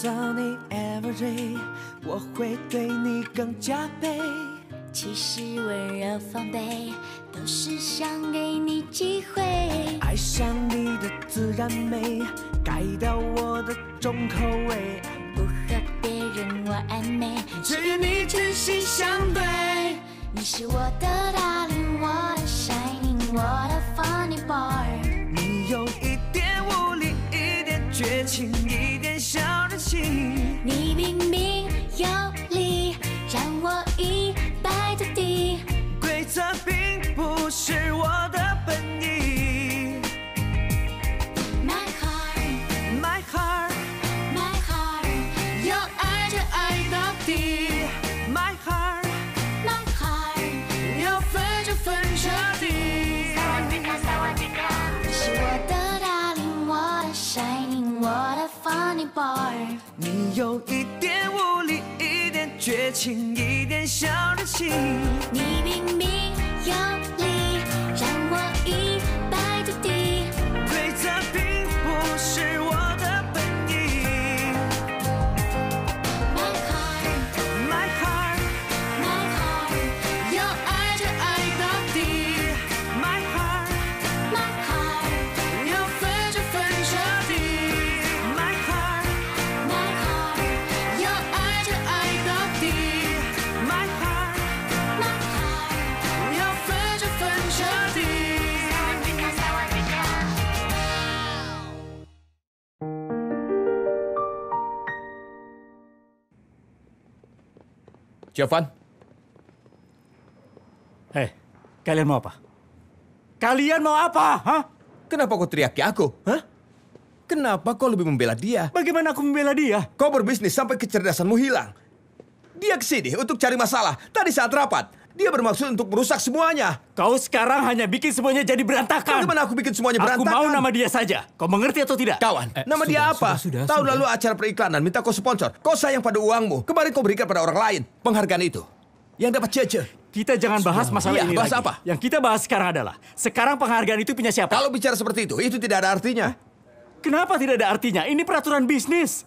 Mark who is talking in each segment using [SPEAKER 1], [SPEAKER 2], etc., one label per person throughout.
[SPEAKER 1] 到你 everyday， 我会对你更加倍。
[SPEAKER 2] 其实温柔防备，都是想给你机会。
[SPEAKER 1] 爱上你的自然美，改掉我的重口味。
[SPEAKER 2] 不和别人玩暧昧，
[SPEAKER 1] 只与你真心相对。
[SPEAKER 2] 你是我的 darling， 我的 shining， 我的 funny boy。
[SPEAKER 1] 你有一点无理，一点绝情，一点小任性。
[SPEAKER 2] 你明明有理，让我一败涂地。
[SPEAKER 1] 规则并不是我的本意。
[SPEAKER 2] My heart，
[SPEAKER 1] My heart，
[SPEAKER 2] My heart，
[SPEAKER 1] 要爱就爱到底。My heart，
[SPEAKER 2] My heart，
[SPEAKER 1] 要分就分彻底。
[SPEAKER 2] 你是我的 darling， 我的 shining， 我的 funny boy。
[SPEAKER 1] 你有一点无理，一点绝情，一点小任性。
[SPEAKER 2] 你明明有理，让我一败涂地。
[SPEAKER 1] 规则并不是我的本意。
[SPEAKER 2] My heart，
[SPEAKER 1] My heart，
[SPEAKER 2] My heart，
[SPEAKER 1] 要爱就爱到底。My heart，
[SPEAKER 2] My heart，
[SPEAKER 1] 要分就分彻底。My heart，
[SPEAKER 2] My heart，
[SPEAKER 1] 要爱就爱到底。My heart，
[SPEAKER 2] My heart，
[SPEAKER 1] 要分就分彻底。
[SPEAKER 3] Jovan,
[SPEAKER 4] Hei, kalian mau apa? Kalian mau apa? Hah?
[SPEAKER 3] kenapa kau teriaki aku? Hah? Kenapa kau lebih membela dia?
[SPEAKER 4] Bagaimana aku membela dia?
[SPEAKER 3] Kau berbisnis sampai kecerdasanmu hilang. Dia kesini untuk cari masalah. Tadi saat rapat, dia bermaksud untuk merusak semuanya.
[SPEAKER 4] Kau sekarang hanya bikin semuanya jadi berantakan.
[SPEAKER 3] Bagaimana aku bikin semuanya
[SPEAKER 4] Aku
[SPEAKER 3] berantakan?
[SPEAKER 4] mau nama dia saja. Kau mengerti atau tidak?
[SPEAKER 3] Kawan, nama dia apa? Tahun lalu acara periklanan minta kau sponsor. Kau sayang pada uangmu. Kemarin kau berikan pada orang lain. Penghargaan itu. Yang dapat Cece.
[SPEAKER 4] Kita jangan bahas masalah
[SPEAKER 3] Iya,
[SPEAKER 4] ini
[SPEAKER 3] bahas
[SPEAKER 4] lagi.
[SPEAKER 3] apa?
[SPEAKER 4] Yang kita bahas sekarang adalah, sekarang penghargaan itu punya siapa?
[SPEAKER 3] Kalau bicara seperti itu tidak ada artinya.
[SPEAKER 4] Kenapa tidak ada artinya? Ini peraturan bisnis.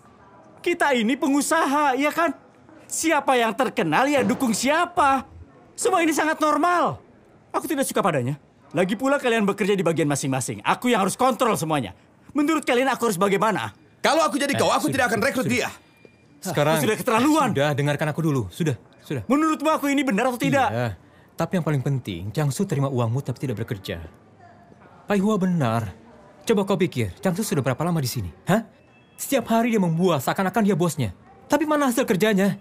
[SPEAKER 4] Kita ini pengusaha, ya kan? Siapa yang terkenal ya dukung siapa. Semua ini sangat normal. Aku tidak suka padanya. Lagi pula kalian bekerja di bagian masing-masing. Aku yang harus kontrol semuanya. Menurut kalian aku harus bagaimana?
[SPEAKER 3] Kalau aku jadi kau, aku tidak akan rekrut dia.
[SPEAKER 5] Sekarang
[SPEAKER 4] Sudah keterlaluan.
[SPEAKER 5] Sudah, dengarkan aku dulu. Sudah.
[SPEAKER 4] Menurutmu aku ini benar atau tidak?
[SPEAKER 5] Iya. Tapi yang paling penting, Changsu terima uangmu tapi tidak bekerja. Pai Hua benar. Coba kau pikir, Changsu sudah berapa lama di sini? Hah? Setiap hari dia membuat seakan-akan dia bosnya. Tapi mana hasil kerjanya?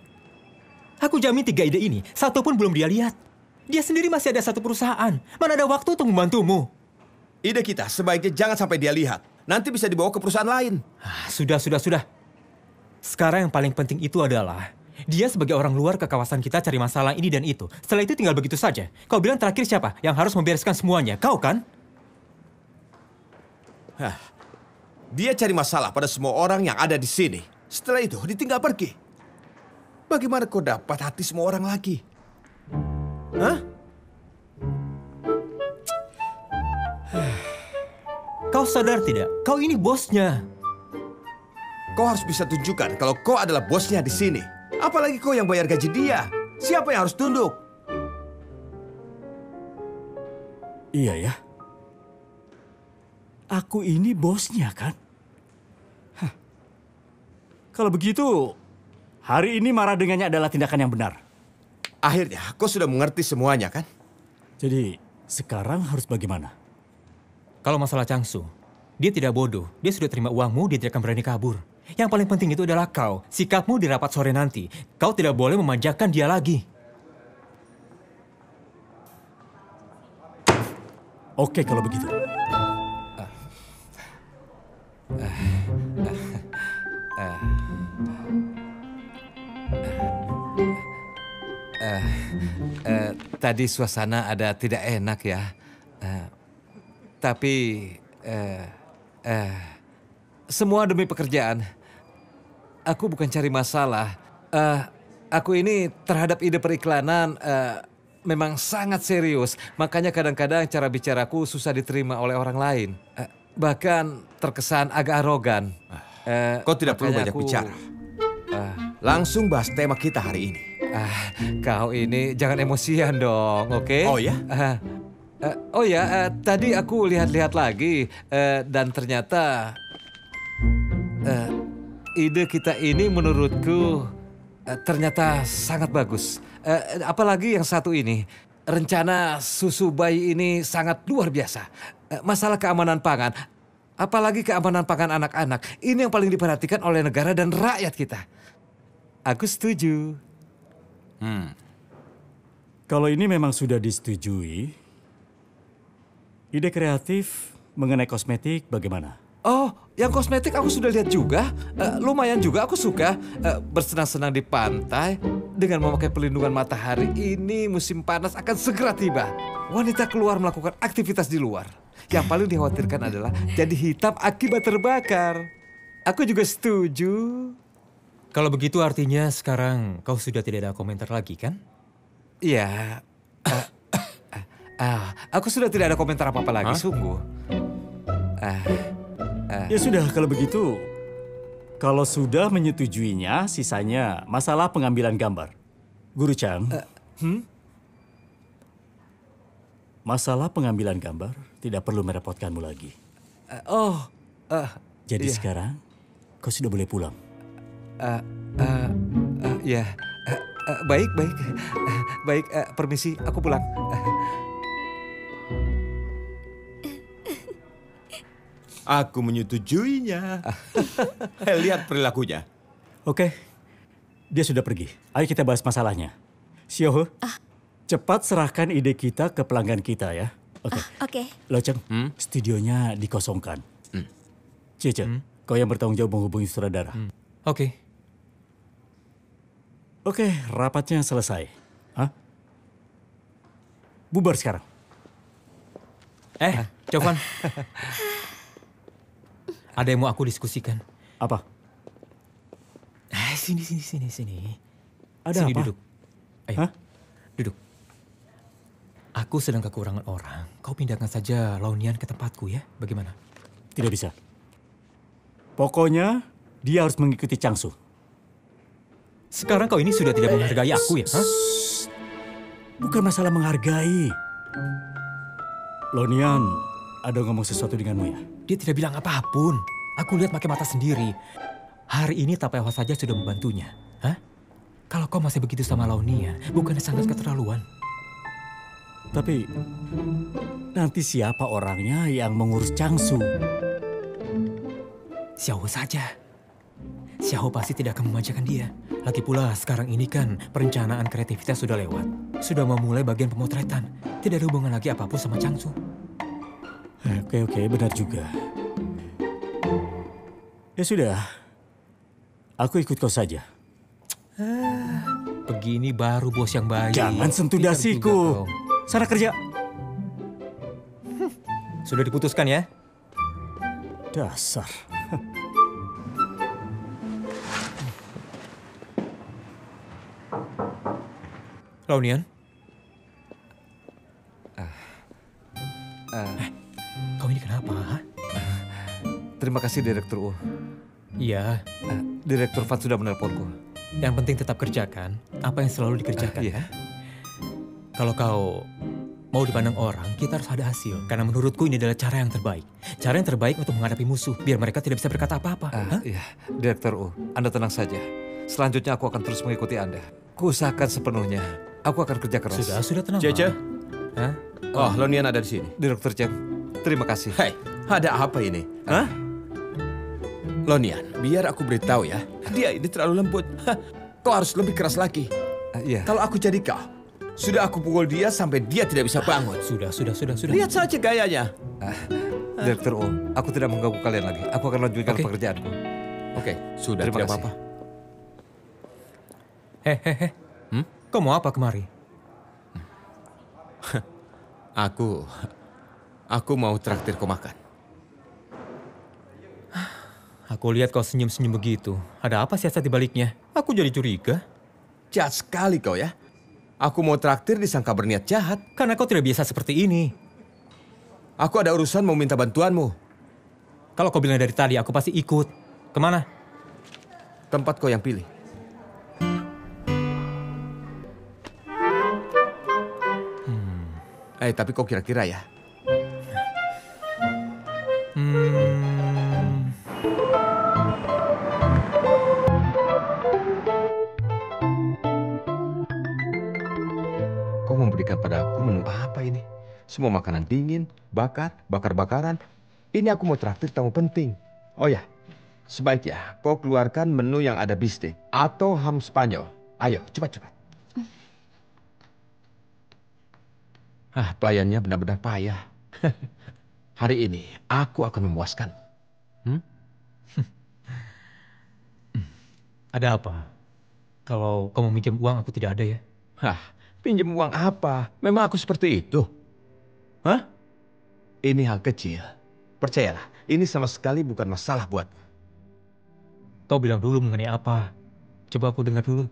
[SPEAKER 5] Aku jamin 3 ide ini, satu pun belum dia lihat. Dia sendiri masih ada 1 perusahaan. Mana ada waktu untuk membantumu?
[SPEAKER 3] Ide kita sebaiknya jangan sampai dia lihat. Nanti bisa dibawa ke perusahaan lain.
[SPEAKER 5] Sudah. Sekarang yang paling penting itu adalah dia sebagai orang luar ke kawasan kita cari masalah ini dan itu. Setelah itu tinggal begitu saja. Kau bilang terakhir siapa yang harus membereskan semuanya? Kau kan?
[SPEAKER 3] Dia cari masalah pada semua orang yang ada di sini. Setelah itu ditinggal pergi. Bagaimana kau dapat hati semua orang lagi? Hah?
[SPEAKER 5] Kau sadar tidak? Kau ini bosnya.
[SPEAKER 3] Kau harus bisa tunjukkan kalau kau adalah bosnya di sini. Apalagi kau yang bayar gaji dia. Siapa yang harus tunduk?
[SPEAKER 4] Iya ya. Aku ini bosnya kan? Kalau begitu, hari ini marah dengannya adalah tindakan yang benar.
[SPEAKER 3] Akhirnya kau sudah mengerti semuanya kan?
[SPEAKER 4] Jadi, sekarang harus bagaimana?
[SPEAKER 5] Kalau masalah Changsu, dia tidak bodoh. Dia sudah terima uangmu, dia tidak akan berani kabur. Yang paling penting itu adalah kau. Sikapmu di rapat sore nanti. Kau tidak boleh memanjakan dia lagi.
[SPEAKER 4] Oke kalau begitu.
[SPEAKER 6] Tadi suasana ada tidak enak ya. Tapi semua demi pekerjaan. Aku bukan cari masalah. Aku ini terhadap ide periklanan memang sangat serius. Makanya kadang-kadang cara bicaraku susah diterima oleh orang lain. Bahkan terkesan agak arogan.
[SPEAKER 3] Kau tidak perlu banyak bicara. Langsung bahas tema kita hari ini.
[SPEAKER 6] Kau ini jangan emosian dong, oke?
[SPEAKER 3] Oh ya?
[SPEAKER 6] Tadi aku lihat-lihat lagi dan ternyata ide kita ini menurutku ternyata sangat bagus. Apalagi yang satu ini, rencana susu bayi ini sangat luar biasa. Masalah keamanan pangan, apalagi keamanan pangan anak-anak, ini yang paling diperhatikan oleh negara dan rakyat kita. Aku setuju.
[SPEAKER 4] Kalau ini memang sudah disetujui, ide kreatif mengenai kosmetik bagaimana?
[SPEAKER 6] Oh, yang kosmetik aku sudah lihat juga. Lumayan juga, aku suka bersenang-senang di pantai dengan memakai pelindungan matahari. Ini musim panas akan segera tiba. Wanita keluar melakukan aktivitas di luar. Yang paling dikhawatirkan adalah jadi hitam akibat terbakar. Aku juga setuju.
[SPEAKER 5] Kalau begitu artinya sekarang kau sudah tidak ada komentar lagi kan?
[SPEAKER 6] Iya. Aku sudah tidak ada komentar apa-apa lagi, sungguh.
[SPEAKER 4] Ya sudah, kalau begitu, kalau sudah menyetujuinya, sisanya masalah pengambilan gambar. Guru Chang, masalah pengambilan gambar tidak perlu merepotkanmu lagi. Jadi
[SPEAKER 6] iya.
[SPEAKER 4] sekarang, kau sudah boleh pulang.
[SPEAKER 6] Ya, baik. Baik, permisi, aku pulang.
[SPEAKER 3] Aku menyetujuinya. Lihat perilakunya.
[SPEAKER 4] Oke, dia sudah pergi. Ayo kita bahas masalahnya. Xiaohe, cepat serahkan ide kita ke pelanggan kita ya. Oke.
[SPEAKER 2] Oke.
[SPEAKER 4] Lo Cheng, studionya dikosongkan. Cece, kau yang bertanggung jawab menghubungi sutradara.
[SPEAKER 5] Oke.
[SPEAKER 4] Oke, rapatnya selesai. Hah? Bubar sekarang.
[SPEAKER 5] Jovan. Ada yang mau aku diskusikan.
[SPEAKER 4] Apa?
[SPEAKER 5] Sini.
[SPEAKER 4] Ada
[SPEAKER 5] Sini
[SPEAKER 4] apa?
[SPEAKER 5] duduk. Ayo,
[SPEAKER 4] Hah?
[SPEAKER 5] duduk. Aku sedang kekurangan orang. Kau pindahkan saja Laonian ke tempatku ya. Bagaimana?
[SPEAKER 4] Tidak bisa. Pokoknya dia harus mengikuti Changsu.
[SPEAKER 5] Sekarang kau ini sudah tidak menghargai aku ya? Hah?
[SPEAKER 4] Bukan masalah menghargai. Lonian, ada ngomong sesuatu denganmu ya?
[SPEAKER 5] Dia tidak bilang apapun. Aku lihat pakai mata sendiri. Hari ini Tapewa saja sudah membantunya. Hah? Kalau kau masih begitu sama Laonia, bukannya sangat keterlaluan?
[SPEAKER 4] Tapi nanti siapa orangnya yang mengurus Changsu?
[SPEAKER 5] Xiao saja. Xiao pasti tidak akan memanjakan dia. Lagi pula sekarang ini kan perencanaan kreativitas sudah lewat. Sudah memulai bagian pemotretan. Tidak ada hubungan lagi apapun sama Changsu.
[SPEAKER 4] Oke, benar juga. Ya sudah, aku ikut kau saja.
[SPEAKER 5] Begini baru bos yang baik.
[SPEAKER 4] Jangan sentuh
[SPEAKER 5] Pintar
[SPEAKER 4] dasiku.
[SPEAKER 5] juga kau.
[SPEAKER 4] Sana kerja.
[SPEAKER 5] Sudah diputuskan ya?
[SPEAKER 4] Dasar.
[SPEAKER 5] Laonian? Kau ini kenapa? Ha?
[SPEAKER 6] Terima kasih, Direktur U.
[SPEAKER 5] Iya,
[SPEAKER 6] Direktur Van sudah menelponku.
[SPEAKER 5] yang penting tetap kerjakan apa yang selalu dikerjakan.
[SPEAKER 6] Iya.
[SPEAKER 5] Kalau kau mau dipandang orang, kita harus ada hasil. Karena menurutku ini adalah cara yang terbaik. Cara yang terbaik untuk menghadapi musuh, biar mereka tidak bisa berkata apa-apa. Hah?
[SPEAKER 6] Iya, Direktur U, Anda tenang saja. Selanjutnya aku akan terus mengikuti Anda. Kuusahakan sepenuhnya. Aku akan kerja keras.
[SPEAKER 5] Sudah tenang.
[SPEAKER 3] Cece.
[SPEAKER 5] Hah?
[SPEAKER 3] Oh, Lonian ada di sini.
[SPEAKER 6] Direktur Cheng, terima kasih.
[SPEAKER 3] Hei, ada apa ini? Hah? Lonian, biar aku beritahu ya. Dia ini terlalu lembut. Hah, kau harus lebih keras lagi.
[SPEAKER 6] Iya.
[SPEAKER 3] Kalau aku jadi kau, sudah aku pukul dia sampai dia tidak bisa bangun.
[SPEAKER 5] Sudah.
[SPEAKER 3] Lihat saja gayanya.
[SPEAKER 6] Direktur U, aku tidak mengganggu kalian lagi. Aku akan lanjutkan
[SPEAKER 5] Oke.
[SPEAKER 6] pekerjaanku.
[SPEAKER 3] Oke, sudah
[SPEAKER 6] Terima
[SPEAKER 3] tidak
[SPEAKER 6] kasih.
[SPEAKER 3] apa-apa.
[SPEAKER 5] Hehehe. Kau mau apa kemari?
[SPEAKER 3] Aku mau traktir kau makan.
[SPEAKER 5] Aku lihat kau senyum-senyum begitu. Ada apa siasat di baliknya? Aku jadi curiga.
[SPEAKER 3] Jahat sekali kau ya. Aku mau traktir disangka berniat jahat.
[SPEAKER 5] Karena kau tidak biasa seperti ini.
[SPEAKER 3] Aku ada urusan mau minta bantuanmu.
[SPEAKER 5] Kalau kau bilang dari tadi, aku pasti ikut. Kemana?
[SPEAKER 3] Tempat kau yang pilih. Tapi kok kira-kira ya? Kau memberikan padaku menu apa ini? Semua makanan dingin, bakar-bakaran. Ini aku mau traktir tamu penting. Oh ya, sebaiknya kau keluarkan menu yang ada bistik atau ham Spanyol. Ayo, cepat-cepat. Pelayannya benar-benar payah. Hari ini aku akan memuaskan.
[SPEAKER 5] Ada apa? Kalau kamu minjem uang aku tidak ada ya.
[SPEAKER 3] Pinjam uang apa? Memang aku seperti itu? Ini hal kecil. Percayalah, ini sama sekali bukan masalah buat.
[SPEAKER 5] Kau bilang dulu mengenai apa? Coba aku dengar dulu.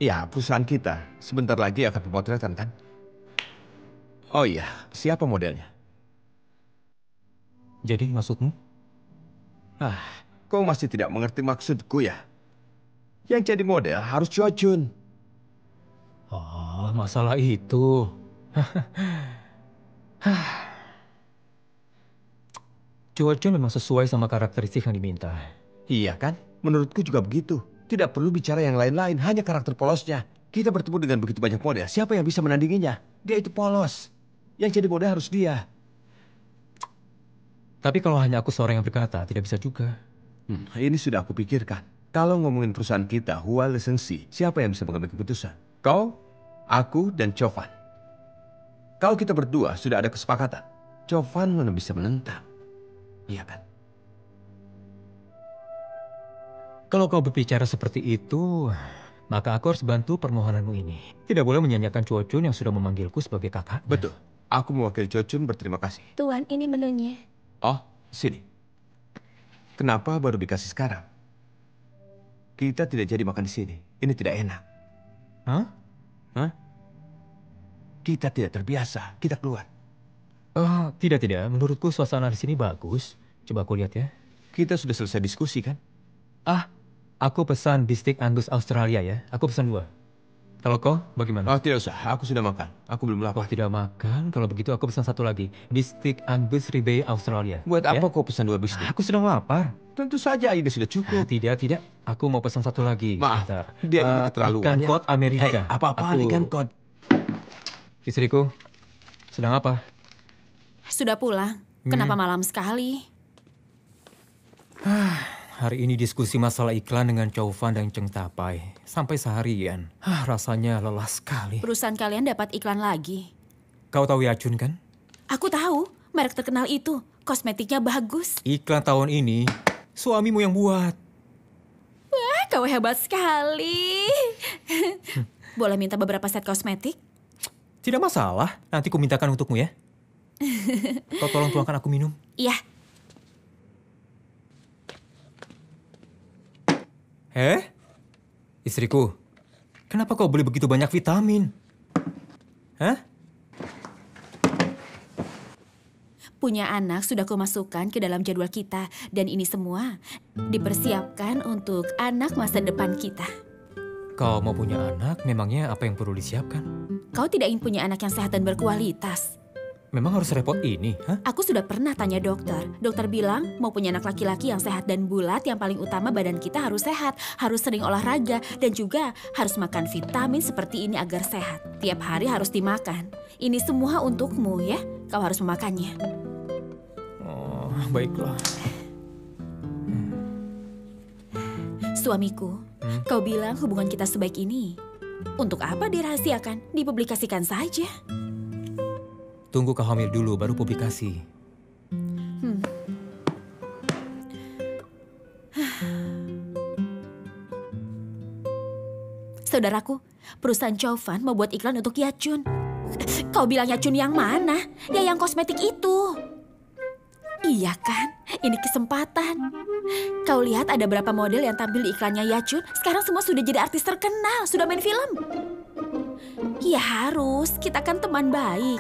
[SPEAKER 3] Ya, perusahaan kita sebentar lagi akan pemotretan kan? Oh iya, siapa modelnya?
[SPEAKER 5] Jadi maksudmu?
[SPEAKER 3] Kau masih tidak mengerti maksudku ya? Yang jadi model harus Cho Chun.
[SPEAKER 5] Oh, masalah itu. Cho Chun memang sesuai sama karakteristik yang diminta.
[SPEAKER 3] Iya kan? Menurutku juga begitu. Tidak perlu bicara yang lain-lain, hanya karakter polosnya. Kita bertemu dengan begitu banyak model, siapa yang bisa menandinginya? Dia itu polos. Yang jadi model harus dia.
[SPEAKER 5] Tapi kalau hanya aku seorang yang berkata, tidak bisa juga.
[SPEAKER 3] Ini sudah aku pikirkan. Kalau ngomongin perusahaan kita, Hua Lisensi, siapa yang bisa mengambil keputusan? Kau, aku, dan Chovan. Kalau kita berdua sudah ada kesepakatan, Chovan mana bisa menentang. Iya kan?
[SPEAKER 5] Kalau kau berbicara seperti itu, maka aku harus bantu permohonanmu ini. Tidak boleh menyanyiakan Cho Chun yang sudah memanggilku sebagai kakak.
[SPEAKER 3] Betul. Aku mewakili Cho Chun berterima kasih.
[SPEAKER 2] Tuan, ini menunya.
[SPEAKER 3] Oh, sini. Kenapa baru dikasih sekarang? Kita tidak jadi makan di sini. Ini tidak enak.
[SPEAKER 5] Hah?
[SPEAKER 3] Kita tidak terbiasa. Kita keluar.
[SPEAKER 5] Oh, tidak. Menurutku suasana di sini bagus. Coba aku lihat ya.
[SPEAKER 3] Kita sudah selesai diskusi kan?
[SPEAKER 5] Aku pesan bistik Angus Australia ya. Aku pesan 2. Kalau kau, bagaimana?
[SPEAKER 3] Oh, tidak usah. Aku sudah makan. Aku belum lapar.
[SPEAKER 5] Kau tidak makan? Kalau begitu aku pesan 1 lagi. Bistik Angus Ribeye Australia.
[SPEAKER 3] Buat apa
[SPEAKER 5] Ya?
[SPEAKER 3] kau pesan 2 bistik?
[SPEAKER 5] Aku sedang lapar.
[SPEAKER 3] Tentu saja ini sudah cukup.
[SPEAKER 5] Tidak. Aku mau pesan 1 lagi.
[SPEAKER 3] Maaf,
[SPEAKER 5] Sebentar.
[SPEAKER 3] dia ini keterlaluan
[SPEAKER 5] Ikan
[SPEAKER 3] ya.
[SPEAKER 5] kod Amerika.
[SPEAKER 3] Apa-apaan ikan kod?
[SPEAKER 5] Istriku, sedang apa?
[SPEAKER 7] Sudah pulang. Kenapa malam sekali?
[SPEAKER 5] Hari ini diskusi masalah iklan dengan Chow Fan dan Cheng Tapai. Sampai seharian. Rasanya lelah sekali.
[SPEAKER 7] Perusahaan kalian dapat iklan lagi.
[SPEAKER 5] Kau tahu Yachun kan?
[SPEAKER 7] Aku tahu, merek terkenal itu. Kosmetiknya bagus.
[SPEAKER 5] Iklan tahun ini, suamimu yang buat.
[SPEAKER 7] Wah, kau hebat sekali. Boleh minta beberapa set kosmetik?
[SPEAKER 5] Tidak masalah, nanti ku mintakan untukmu ya. Kau tolong tuangkan aku minum.
[SPEAKER 7] Iya.
[SPEAKER 5] Istriku, kenapa kau beli begitu banyak vitamin?
[SPEAKER 7] Punya anak sudah kumasukkan ke dalam jadwal kita. Dan ini semua dipersiapkan untuk anak masa depan kita.
[SPEAKER 5] Kau mau punya anak, memangnya apa yang perlu disiapkan?
[SPEAKER 7] Kau tidak ingin punya anak yang sehat dan berkualitas.
[SPEAKER 5] Memang harus repot ini,
[SPEAKER 7] Aku sudah pernah tanya dokter. Dokter bilang mau punya anak laki-laki yang sehat dan bulat, yang paling utama badan kita harus sehat, harus sering olahraga, dan juga harus makan vitamin seperti ini agar sehat. Tiap hari harus dimakan. Ini semua untukmu ya, kau harus memakannya.
[SPEAKER 5] Oh, baiklah.
[SPEAKER 7] Suamiku, kau bilang hubungan kita sebaik ini. Untuk apa dirahasiakan? Dipublikasikan saja.
[SPEAKER 5] Tunggu kau hamil dulu, baru publikasi.
[SPEAKER 7] Saudaraku, perusahaan Chow Fan mau buat iklan untuk Yachun. Kau bilang Yachun yang mana? Ya yang kosmetik itu. Iya kan? Ini kesempatan. Kau lihat ada berapa model yang tampil di iklannya Yachun. Sekarang semua sudah jadi artis terkenal, sudah main film. Ya harus, kita kan teman baik.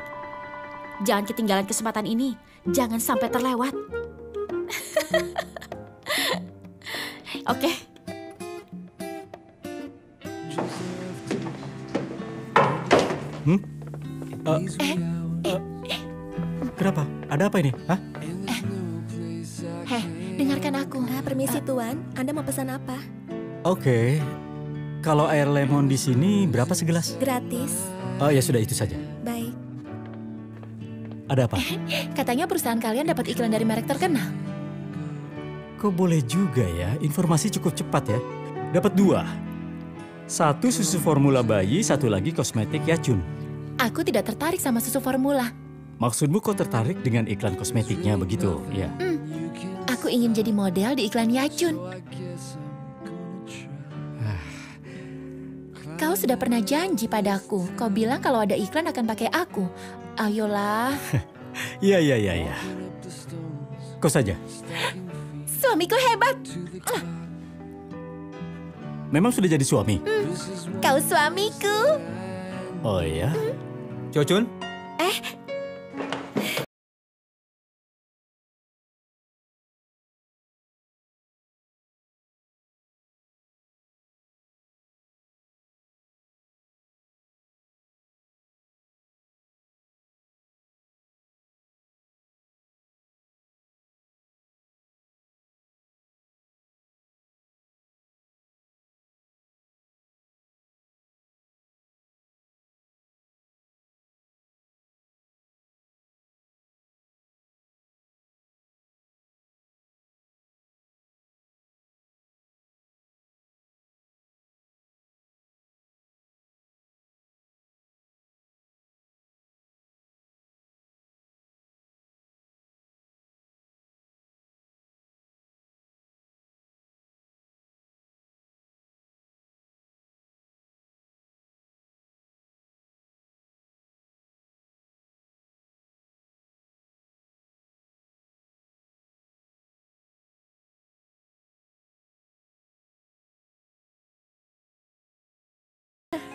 [SPEAKER 7] Jangan ketinggalan kesempatan ini. Jangan sampai terlewat. Oke.
[SPEAKER 4] Kenapa? Ada apa ini? Hah?
[SPEAKER 2] Heh, dengarkan aku.
[SPEAKER 8] Permisi Tuan, Anda mau pesan apa?
[SPEAKER 4] Oke. Kalau air lemon di sini berapa segelas?
[SPEAKER 8] Gratis.
[SPEAKER 4] Oh ya sudah, itu saja.
[SPEAKER 8] Baik.
[SPEAKER 4] Ada apa?
[SPEAKER 2] Katanya perusahaan kalian dapat iklan dari merek terkenal.
[SPEAKER 4] Kok boleh juga ya, informasi cukup cepat ya. Dapat 2. 1 susu formula bayi, 1 lagi kosmetik Yachun.
[SPEAKER 2] Aku tidak tertarik sama susu formula.
[SPEAKER 4] Maksudmu kau tertarik dengan iklan kosmetiknya begitu, ya?
[SPEAKER 2] Aku ingin jadi model di iklan Yachun. Kau sudah pernah janji padaku. Kau bilang kalau ada iklan akan pakai aku. Ayolah.
[SPEAKER 4] Iya. Kau saja.
[SPEAKER 2] Suamiku hebat.
[SPEAKER 4] Memang sudah jadi suami?
[SPEAKER 2] Kau suamiku.
[SPEAKER 4] Oh ya?
[SPEAKER 5] Chun,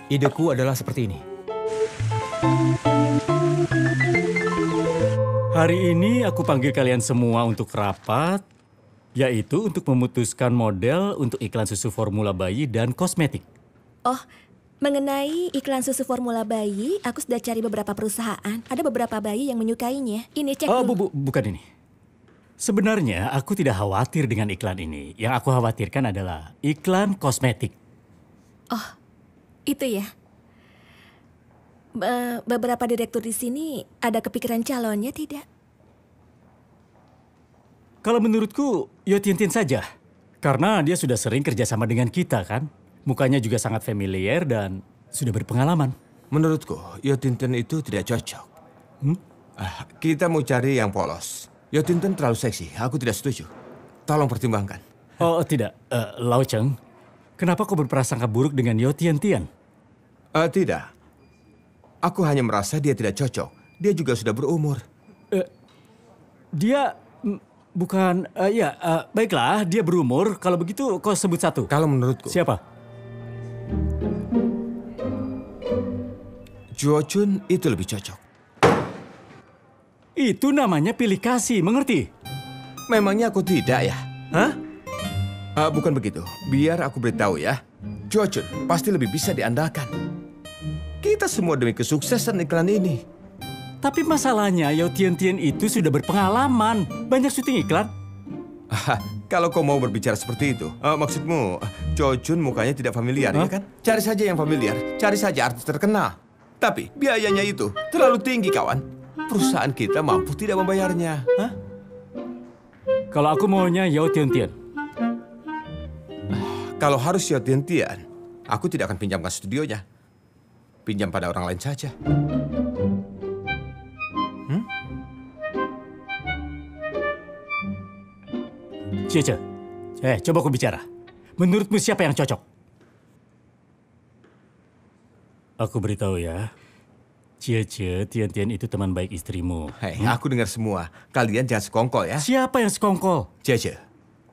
[SPEAKER 5] ideku adalah seperti ini.
[SPEAKER 4] Hari ini aku panggil kalian semua untuk rapat, yaitu untuk memutuskan model untuk iklan susu formula bayi dan kosmetik.
[SPEAKER 8] Oh, mengenai iklan susu formula bayi, aku sudah cari beberapa perusahaan. Ada beberapa bayi yang menyukainya. Ini cek
[SPEAKER 4] Oh,
[SPEAKER 8] dulu.
[SPEAKER 4] bukan ini. Sebenarnya aku tidak khawatir dengan iklan ini. Yang aku khawatirkan adalah iklan kosmetik.
[SPEAKER 8] Itu ya. Beberapa direktur di sini ada kepikiran calonnya tidak?
[SPEAKER 4] Kalau menurutku, Yo Tian-Tian saja. Karena dia sudah sering kerjasama dengan kita kan. Mukanya juga sangat familiar dan sudah berpengalaman.
[SPEAKER 3] Menurutku, Yo Tian-Tian itu tidak cocok. Kita mau cari yang polos. Yo Tian-Tian terlalu seksi, aku tidak setuju. Tolong pertimbangkan.
[SPEAKER 4] Oh tidak, Lau Cheng. Kenapa kau berprasangka buruk dengan Yo Tian-Tian?
[SPEAKER 3] Tidak. Aku hanya merasa dia tidak cocok. Dia juga sudah berumur.
[SPEAKER 4] Dia bukan, baiklah, dia berumur. Kalau begitu kau sebut satu.
[SPEAKER 3] Kalau menurutku,
[SPEAKER 4] Siapa?
[SPEAKER 3] Juo Chun itu lebih cocok.
[SPEAKER 4] Itu namanya pilih kasih, mengerti?
[SPEAKER 3] Memangnya aku tidak ya? Hah? Bukan begitu. Biar aku beritahu ya. Juo Chun pasti lebih bisa diandalkan. Kita semua demi kesuksesan iklan ini.
[SPEAKER 4] Tapi masalahnya Yo Tian-Tian itu sudah berpengalaman. Banyak syuting iklan.
[SPEAKER 3] Kalau kau mau berbicara seperti itu, maksudmu Juo Chun mukanya tidak familiar ya kan? Cari saja yang familiar, cari saja artis terkenal. Tapi biayanya itu terlalu tinggi kawan. Perusahaan kita mampu tidak membayarnya.
[SPEAKER 4] Kalau aku maunya Yo Tian-Tian.
[SPEAKER 3] Kalau harus Yo Tian-Tian, aku tidak akan pinjamkan studionya. Pinjam pada orang lain saja.
[SPEAKER 4] Cie, coba aku bicara. Menurutmu siapa yang cocok? Aku beritahu ya. Cie, Tian-Tian itu teman baik istrimu.
[SPEAKER 3] Hei, aku dengar semua. Kalian jangan sekongkol ya.
[SPEAKER 4] Siapa yang sekongkol?
[SPEAKER 3] Cie,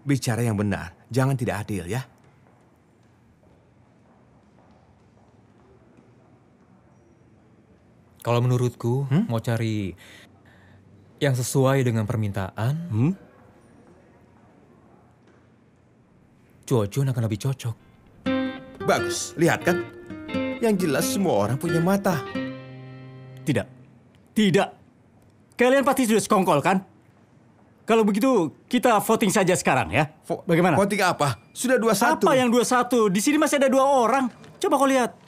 [SPEAKER 3] bicara yang benar. Jangan tidak adil ya.
[SPEAKER 5] Kalau menurutku, mau cari yang sesuai dengan permintaan, Juo Chun akan lebih cocok.
[SPEAKER 3] Bagus, lihat kan? Yang jelas semua orang punya mata.
[SPEAKER 4] Tidak. Tidak. Kalian pasti sudah sekongkol kan? Kalau begitu, kita voting saja sekarang ya. Bagaimana?
[SPEAKER 3] Voting apa? Sudah 2-1.
[SPEAKER 4] Apa yang 2-1? Di sini masih ada 2 orang. Coba kau lihat.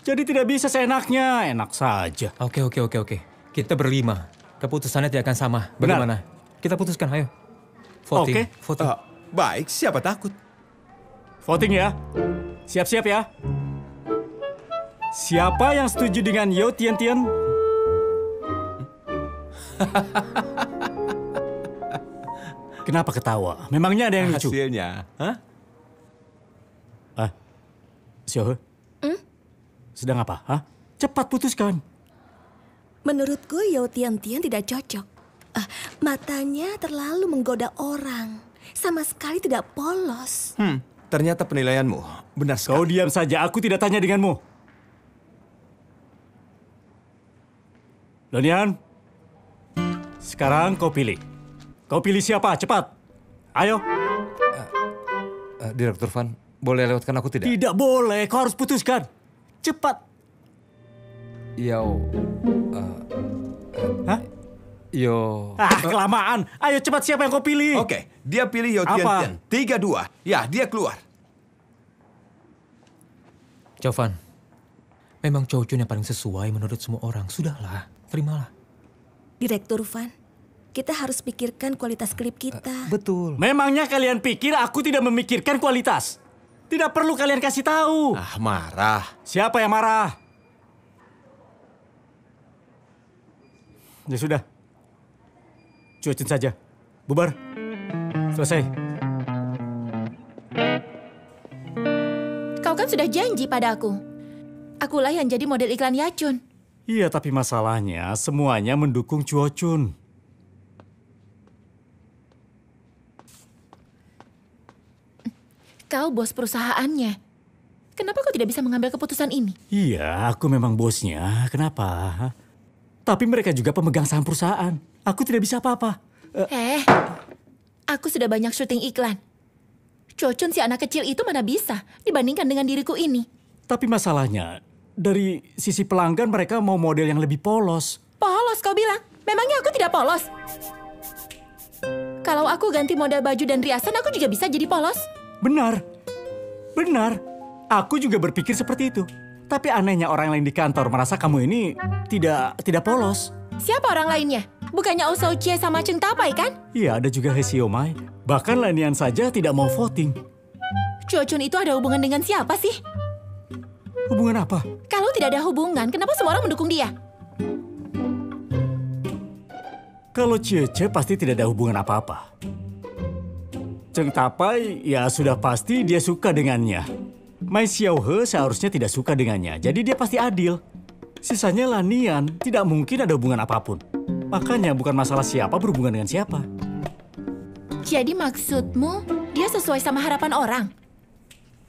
[SPEAKER 4] Jadi tidak bisa seenaknya. Enak saja.
[SPEAKER 5] Oke. Kita berlima. Keputusannya tidak akan sama.
[SPEAKER 4] Benar.
[SPEAKER 5] Bagaimana? Kita putuskan, ayo. Voting.
[SPEAKER 4] Oke.
[SPEAKER 5] Voting.
[SPEAKER 3] Baik, siapa takut?
[SPEAKER 4] Voting ya. Siap-siap ya. Siapa yang setuju dengan Yo Tian Tian? Kenapa ketawa? Memangnya ada yang lucu?
[SPEAKER 3] Hasilnya. Hah?
[SPEAKER 4] Xiao He? Sedang apa? Hah? Cepat putuskan.
[SPEAKER 8] Menurutku Yo Tian Tian tidak cocok. Matanya terlalu menggoda orang. Sama sekali tidak polos.
[SPEAKER 3] Ternyata penilaianmu benar sekali.
[SPEAKER 4] Kau diam saja, aku tidak tanya denganmu. Donian, sekarang kau pilih. Kau pilih siapa? Cepat. Ayo.
[SPEAKER 6] Direktur Van, boleh lewatkan aku tidak?
[SPEAKER 4] Tidak boleh, kau harus putuskan. Cepat.
[SPEAKER 6] Yo.
[SPEAKER 4] Hah?
[SPEAKER 6] Yo.
[SPEAKER 4] Kelamaan. Ayo cepat, siapa yang kau pilih?
[SPEAKER 3] Oke, dia pilih Yo Tian
[SPEAKER 4] Apa?
[SPEAKER 3] Tian. 3-2. Ya, dia keluar.
[SPEAKER 5] Jovan, memang Chow Chun yang paling sesuai menurut semua orang. Sudahlah, terimalah.
[SPEAKER 8] Direktur Van, kita harus pikirkan kualitas klip kita.
[SPEAKER 6] Betul.
[SPEAKER 4] Memangnya kalian pikir aku tidak memikirkan kualitas? Tidak perlu kalian kasih tahu.
[SPEAKER 3] Marah.
[SPEAKER 4] Siapa yang marah? Ya sudah. Cuekin saja. Bubar. Selesai.
[SPEAKER 7] Kau kan sudah janji pada aku. Akulah yang jadi model iklan Yachun.
[SPEAKER 4] Iya, tapi masalahnya semuanya mendukung Chuo Chun.
[SPEAKER 7] Kau bos perusahaannya. Kenapa kau tidak bisa mengambil keputusan ini?
[SPEAKER 4] Iya, aku memang bosnya. Kenapa? Tapi mereka juga pemegang saham perusahaan. Aku tidak bisa apa-apa.
[SPEAKER 7] Aku sudah banyak syuting iklan. Chocun si anak kecil itu mana bisa dibandingkan dengan diriku ini.
[SPEAKER 4] Tapi masalahnya, dari sisi pelanggan mereka mau model yang lebih polos.
[SPEAKER 7] Polos kau bilang? Memangnya aku tidak polos? Kalau aku ganti model baju dan riasan, aku juga bisa jadi polos.
[SPEAKER 4] Benar. Benar. Aku juga berpikir seperti itu. Tapi anehnya orang lain di kantor merasa kamu ini tidak polos.
[SPEAKER 7] Siapa orang lainnya? Bukannya Oh Shou Chie sama Cheng Tapai kan?
[SPEAKER 4] Iya, ada juga He Xiaomai. Bahkan Lanian saja tidak mau voting.
[SPEAKER 7] Chocun itu ada hubungan dengan siapa sih?
[SPEAKER 4] Hubungan apa?
[SPEAKER 7] Kalau tidak ada hubungan, kenapa semua orang mendukung dia?
[SPEAKER 4] Kalau Cie pasti tidak ada hubungan apa-apa. Cheng Tapai ya sudah pasti dia suka dengannya. Mai Xiao He seharusnya tidak suka dengannya, jadi dia pasti adil. Sisanya Lanian tidak mungkin ada hubungan apapun. Makanya bukan masalah siapa berhubungan dengan siapa.
[SPEAKER 7] Jadi maksudmu dia sesuai sama harapan orang?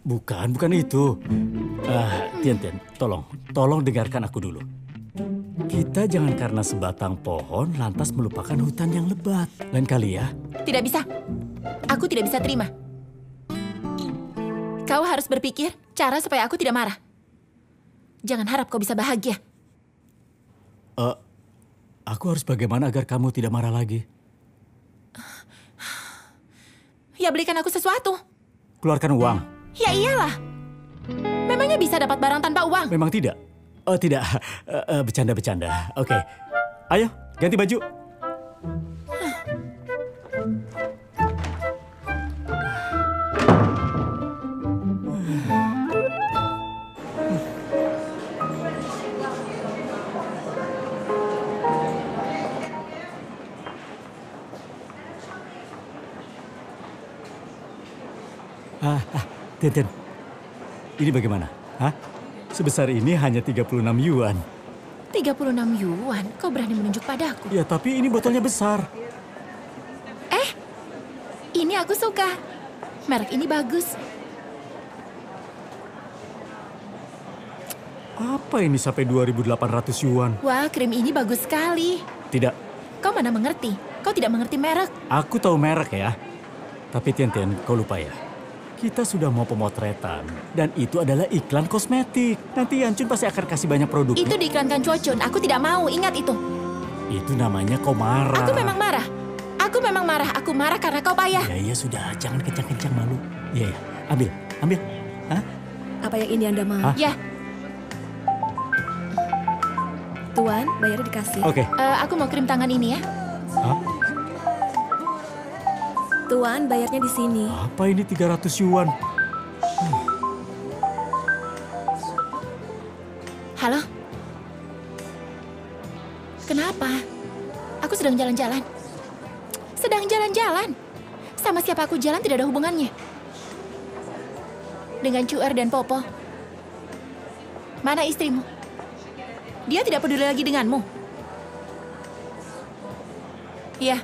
[SPEAKER 4] Bukan itu. Tian, tolong dengarkan aku dulu. Kita jangan karena sebatang pohon lantas melupakan hutan yang lebat. Lain kali ya.
[SPEAKER 7] Tidak bisa. Aku tidak bisa terima. Kau harus berpikir cara supaya aku tidak marah. Jangan harap kau bisa bahagia.
[SPEAKER 4] Aku harus bagaimana agar kamu tidak marah lagi?
[SPEAKER 7] Ya belikan aku sesuatu.
[SPEAKER 4] Keluarkan uang.
[SPEAKER 7] Ya iyalah. Memangnya bisa dapat barang tanpa uang?
[SPEAKER 4] Memang tidak. Oh tidak, bercanda. Oke. Ayo, ganti baju. Tian, ini bagaimana? Hah? Sebesar ini hanya 36 yuan.
[SPEAKER 7] 36 yuan? Kau berani menunjuk padaku?
[SPEAKER 4] Ya, tapi ini botolnya besar.
[SPEAKER 7] Ini aku suka. Merek ini bagus.
[SPEAKER 4] Apa ini sampai 2.800 yuan?
[SPEAKER 7] Wah, krim ini bagus sekali.
[SPEAKER 4] Tidak,
[SPEAKER 7] Kau mana mengerti? Kau tidak mengerti merek.
[SPEAKER 4] aku tahu merek ya. Tapi Tian, kau lupa ya. Kita sudah mau pemotretan dan itu adalah iklan kosmetik. Nanti Yancun pasti akan kasih banyak produk.
[SPEAKER 7] Itu diiklankan Cuocun, aku tidak mau, ingat itu.
[SPEAKER 4] Itu namanya kau marah.
[SPEAKER 7] Aku memang marah. Aku memang marah. Aku marah karena kau payah.
[SPEAKER 4] Ya sudah, jangan kencang-kencang malu. Iya, ambil. Hah?
[SPEAKER 8] Apa yang ini Anda mau?
[SPEAKER 4] Hah?
[SPEAKER 7] Ya,
[SPEAKER 8] Tuan, bayarnya dikasih.
[SPEAKER 4] Oke.
[SPEAKER 7] aku mau kirim tangan ini ya.
[SPEAKER 4] Hah?
[SPEAKER 8] Tuan, bayarnya di sini.
[SPEAKER 4] Apa ini 300 yuan?
[SPEAKER 7] Halo? Kenapa? Aku sedang jalan-jalan. Sedang jalan-jalan. Sama siapa aku jalan tidak ada hubungannya. Dengan Cuer dan Popo. Mana istrimu? Dia tidak peduli lagi denganmu. Iya.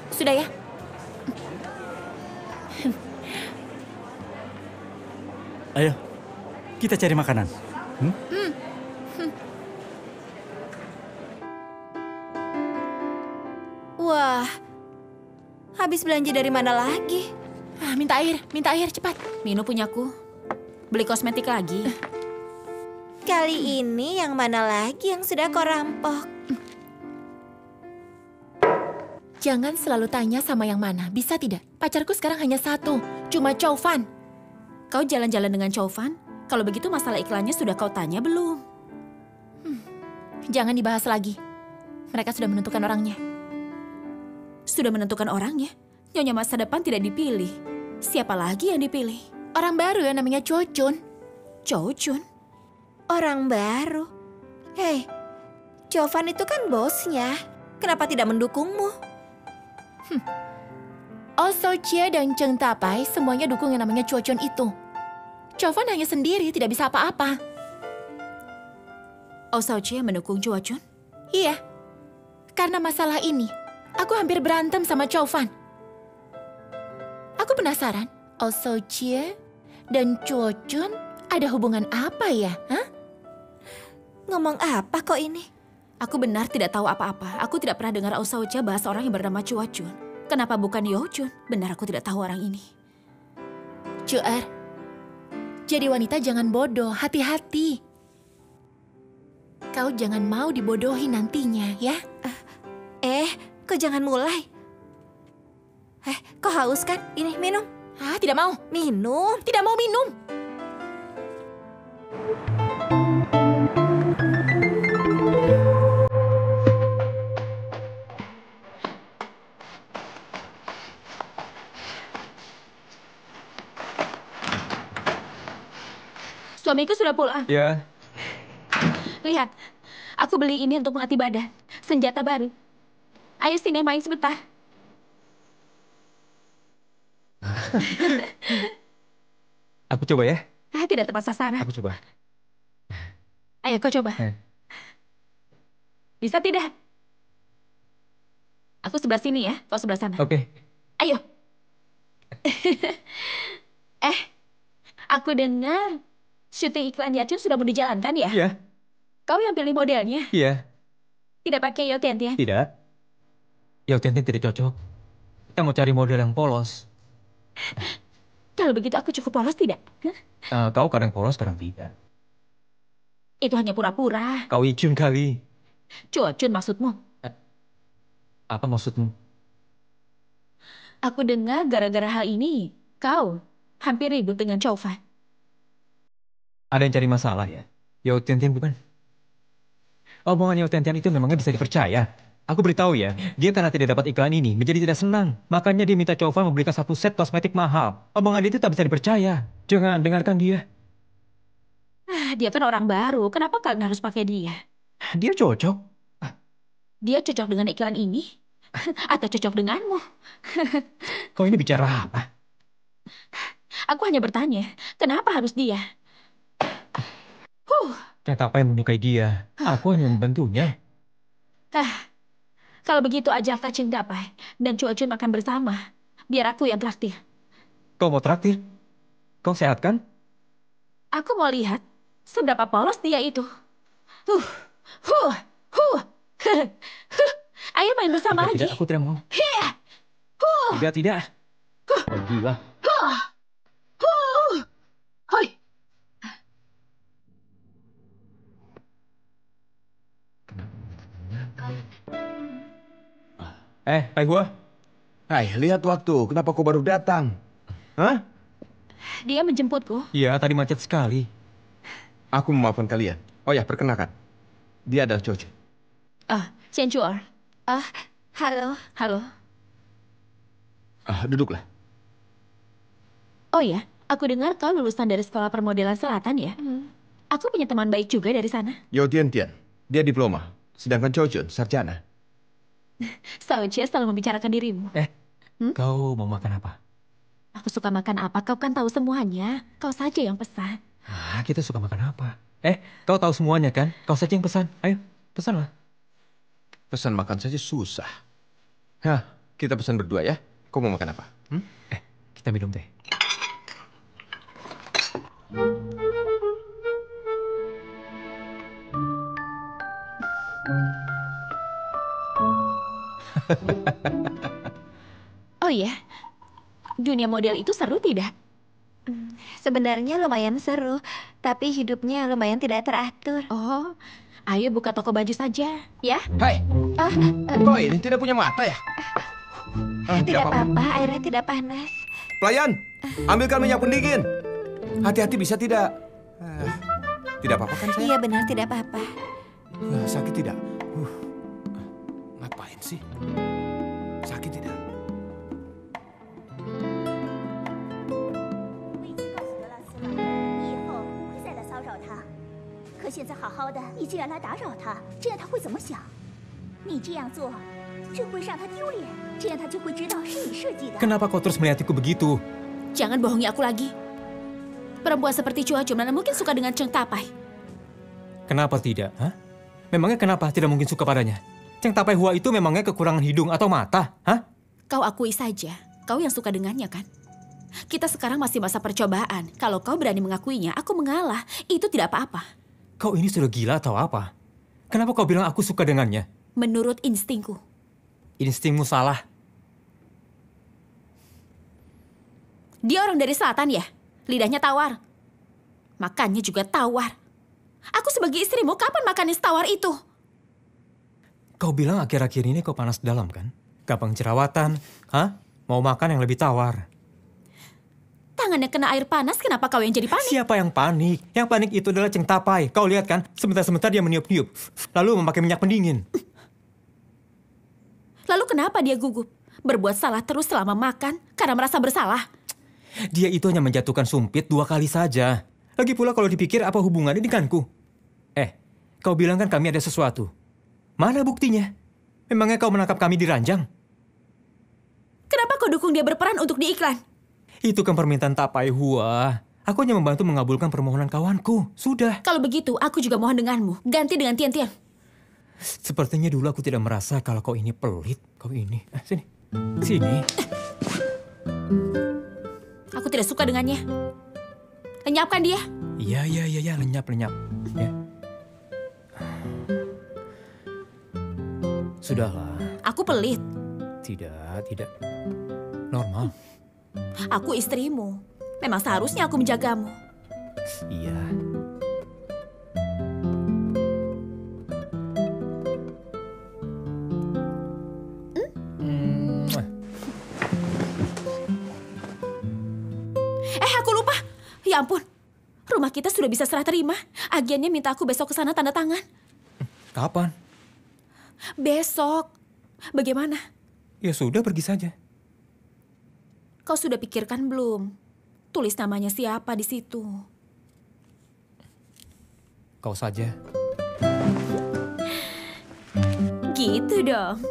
[SPEAKER 7] Sudah ya?
[SPEAKER 4] Ayo, kita cari makanan.
[SPEAKER 7] Wah, habis belanja dari mana lagi? Minta air cepat. Minu punyaku. Beli kosmetik lagi.
[SPEAKER 2] Kali ini yang mana lagi yang sudah kau rampok?
[SPEAKER 7] Jangan selalu tanya sama yang mana, bisa tidak? Pacarku sekarang hanya satu, cuma Chow Fan. Kau jalan-jalan dengan Chow Fan? Kalau begitu masalah iklannya sudah kau tanya belum? Jangan dibahas lagi. Mereka sudah menentukan orangnya. Sudah menentukan orangnya? Nyonya masa depan tidak dipilih. Siapa lagi yang dipilih? Orang baru yang namanya Cuocun. Cuocun?
[SPEAKER 2] Orang baru. Hei, Jovan itu kan bosnya. Kenapa tidak mendukungmu?
[SPEAKER 7] Oh Chia dan Cheng Tapai semuanya dukung yang namanya Cuocun itu. Chovan hanya sendiri, tidak bisa apa-apa. Oh Chia mendukung Cuocun? Iya. Karena masalah ini, aku hampir berantem sama Chovan. Aku penasaran, Oh Chia dan Cuocun ada hubungan apa ya? Hah?
[SPEAKER 2] Ngomong apa kok ini?
[SPEAKER 7] Aku benar tidak tahu apa-apa. Aku tidak pernah dengar Oh Chia bahas orang yang bernama Cuocun. Kenapa bukan Yeochun? Benar aku tidak tahu orang ini. Cuer, jadi wanita jangan bodoh, hati-hati. Kau jangan mau dibodohi nantinya, ya?
[SPEAKER 2] Kau jangan mulai. Kau haus kan? Ini, minum.
[SPEAKER 7] Tidak mau.
[SPEAKER 2] Minum.
[SPEAKER 7] Tidak mau minum. Suamiku sudah pulang.
[SPEAKER 5] Ya.
[SPEAKER 7] Lihat, aku beli ini untuk melatih badan. Senjata baru. Ayo sini main sebentar.
[SPEAKER 5] Aku coba ya.
[SPEAKER 7] Tidak tepat sasaran.
[SPEAKER 5] Aku coba.
[SPEAKER 7] Ayo kau coba. Bisa tidak? Aku sebelah sini ya, kau sebelah sana.
[SPEAKER 5] Oke.
[SPEAKER 7] Ayo. Aku dengar syuting iklan Yacun sudah mau dijalankan ya?
[SPEAKER 5] Iya.
[SPEAKER 7] Kau yang pilih modelnya?
[SPEAKER 5] Iya.
[SPEAKER 7] Tidak pakai Yo Tian-Tian?
[SPEAKER 5] Tidak. Ya Tian-Tian tidak cocok. Kita mau cari model yang polos.
[SPEAKER 7] Kalau begitu aku cukup polos tidak?
[SPEAKER 5] Kau kadang polos, kadang tidak.
[SPEAKER 7] Itu hanya pura-pura.
[SPEAKER 5] Kau icun kali.
[SPEAKER 7] Cuocun maksudmu?
[SPEAKER 5] Apa maksudmu?
[SPEAKER 7] Aku dengar gara-gara hal ini, kau hampir ribut dengan Chow Fan.
[SPEAKER 5] Ada yang cari masalah ya? Yo Tian-Tian bukan? Omongan Yo Tian-Tian itu memangnya bisa dipercaya? Aku beritahu ya, dia karena tidak dapat iklan ini menjadi tidak senang. Makanya dia minta Chow Fan memberikan 1 set kosmetik mahal. Omongan itu tak bisa dipercaya. Jangan dengarkan dia.
[SPEAKER 7] Dia kan orang baru, kenapa kalian harus pakai dia?
[SPEAKER 5] Dia cocok.
[SPEAKER 7] Dia cocok dengan iklan ini? Atau cocok denganmu?
[SPEAKER 5] Kau ini bicara apa?
[SPEAKER 7] Aku hanya bertanya, kenapa harus dia?
[SPEAKER 5] Kata apa yang menyukai dia? Aku hanya membantunya.
[SPEAKER 7] Kalau begitu ajak Cheng Tapai dan Cuocun makan bersama. Biar aku yang traktir.
[SPEAKER 5] Kau mau traktir? Kau sehat kan?
[SPEAKER 7] Aku mau lihat seberapa polos dia itu. Ayo main bersama lagi.
[SPEAKER 5] Tidak, aku tidak mau. Tidak. Oh, gila.
[SPEAKER 3] Pai Hua. Hai, lihat waktu. Kenapa kau baru datang? Hah?
[SPEAKER 7] Dia menjemputku.
[SPEAKER 5] Iya, tadi macet sekali.
[SPEAKER 3] Aku memaafkan kalian. Oh ya, perkenalkan. Dia adalah Choche.
[SPEAKER 7] Chen Chuer.
[SPEAKER 2] Halo.
[SPEAKER 7] Halo.
[SPEAKER 3] Duduklah.
[SPEAKER 7] Oh ya, aku dengar kau lulusan dari sekolah permodelan selatan ya? Aku punya teman baik juga dari sana.
[SPEAKER 3] Yau Tian. Dia diploma. Sedangkan Choche sarjana.
[SPEAKER 7] Sao Cie selalu membicarakan dirimu.
[SPEAKER 5] Kau mau makan apa?
[SPEAKER 7] Aku suka makan apa, kau kan tahu semuanya. Kau saja yang pesan.
[SPEAKER 5] Kita suka makan apa? Kau tahu semuanya kan? Kau saja yang pesan. Ayo, pesanlah.
[SPEAKER 3] Pesan makan saja susah. Kita pesan berdua ya. Kau mau makan apa?
[SPEAKER 5] Kita minum teh.
[SPEAKER 7] Oh iya, dunia model itu seru tidak?
[SPEAKER 2] Sebenarnya lumayan seru, tapi hidupnya lumayan tidak teratur.
[SPEAKER 7] Oh, ayo buka toko baju saja, ya?
[SPEAKER 3] Hai, kau ini tidak punya mata ya?
[SPEAKER 2] Tidak apa-apa, airnya tidak panas.
[SPEAKER 3] Pelayan, ambilkan minyak pendingin. Hati-hati bisa tidak? Tidak apa-apa kan saya?
[SPEAKER 2] Iya benar, tidak apa-apa.
[SPEAKER 3] Sakit tidak? Ngapain sih? Sakit tidak?
[SPEAKER 9] 我已经告诉德拉斯了，你以后不会再来骚扰他。可现在好好的，你竟然来打扰他，这样他会怎么想？你这样做，这会让他丢脸，这样他就会知道是你设计的。
[SPEAKER 5] Kenapa kau terus melihatku begitu?
[SPEAKER 7] Jangan bohongi aku lagi. Perempuan seperti Chua Jun mana mungkin suka dengan Cheng Tapai.
[SPEAKER 5] Kenapa tidak? Memangnya kenapa tidak mungkin suka padanya? Cheng Tapai Hua itu memangnya kekurangan hidung atau mata?
[SPEAKER 7] Kau akui saja, kau yang suka dengannya kan? Kita sekarang masih masa percobaan. Kalau kau berani mengakuinya, aku mengalah. Itu tidak apa-apa.
[SPEAKER 5] Kau ini sudah gila atau apa? Kenapa kau bilang aku suka dengannya?
[SPEAKER 7] Menurut instingku.
[SPEAKER 5] Instingmu salah.
[SPEAKER 7] Dia orang dari selatan ya? Lidahnya tawar. Makannya juga tawar. Aku sebagai istrimu, kapan makannya setawar itu?
[SPEAKER 5] Kau bilang akhir-akhir ini kau panas dalam kan? Gampang jerawatan, Mau makan yang lebih tawar.
[SPEAKER 7] Tangannya kena air panas, kenapa kau yang jadi panik?
[SPEAKER 5] Siapa yang panik? Yang panik itu adalah Cheng Tapai. Kau lihat kan, sebentar-sebentar dia meniup-niup. Lalu memakai minyak pendingin.
[SPEAKER 7] Lalu kenapa dia gugup? Berbuat salah terus selama makan karena merasa bersalah.
[SPEAKER 5] Dia itu hanya menjatuhkan sumpit 2 kali saja. Lagi pula kalau dipikir apa hubungannya denganku? Kau bilang kan kami ada sesuatu. Mana buktinya? Memangnya kau menangkap kami di ranjang?
[SPEAKER 7] Kenapa kau dukung dia berperan untuk di iklan?
[SPEAKER 5] Itu kan permintaan Tapai Hua. Aku hanya membantu mengabulkan permohonan kawanku. Sudah.
[SPEAKER 7] Kalau begitu, aku juga mohon denganmu. Ganti dengan Tian-Tian.
[SPEAKER 5] Sepertinya dulu aku tidak merasa kalau kau ini pelit. Kau ini. Sini. Sini.
[SPEAKER 7] Aku tidak suka dengannya. Lenyapkan dia.
[SPEAKER 5] Iya. Lenyap. Ya. Sudahlah.
[SPEAKER 7] Aku pelit.
[SPEAKER 5] Tidak. Normal.
[SPEAKER 7] Aku istrimu. Memang seharusnya aku menjagamu.
[SPEAKER 5] Iya.
[SPEAKER 7] Aku lupa. Ya ampun. Rumah kita sudah bisa serah terima. Agennya minta aku besok ke sana tanda tangan.
[SPEAKER 5] Kapan?
[SPEAKER 7] Besok. Bagaimana?
[SPEAKER 5] Ya sudah, pergi saja.
[SPEAKER 7] Kau sudah pikirkan belum? Tulis namanya siapa di situ.
[SPEAKER 5] Kau saja.
[SPEAKER 7] Gitu dong.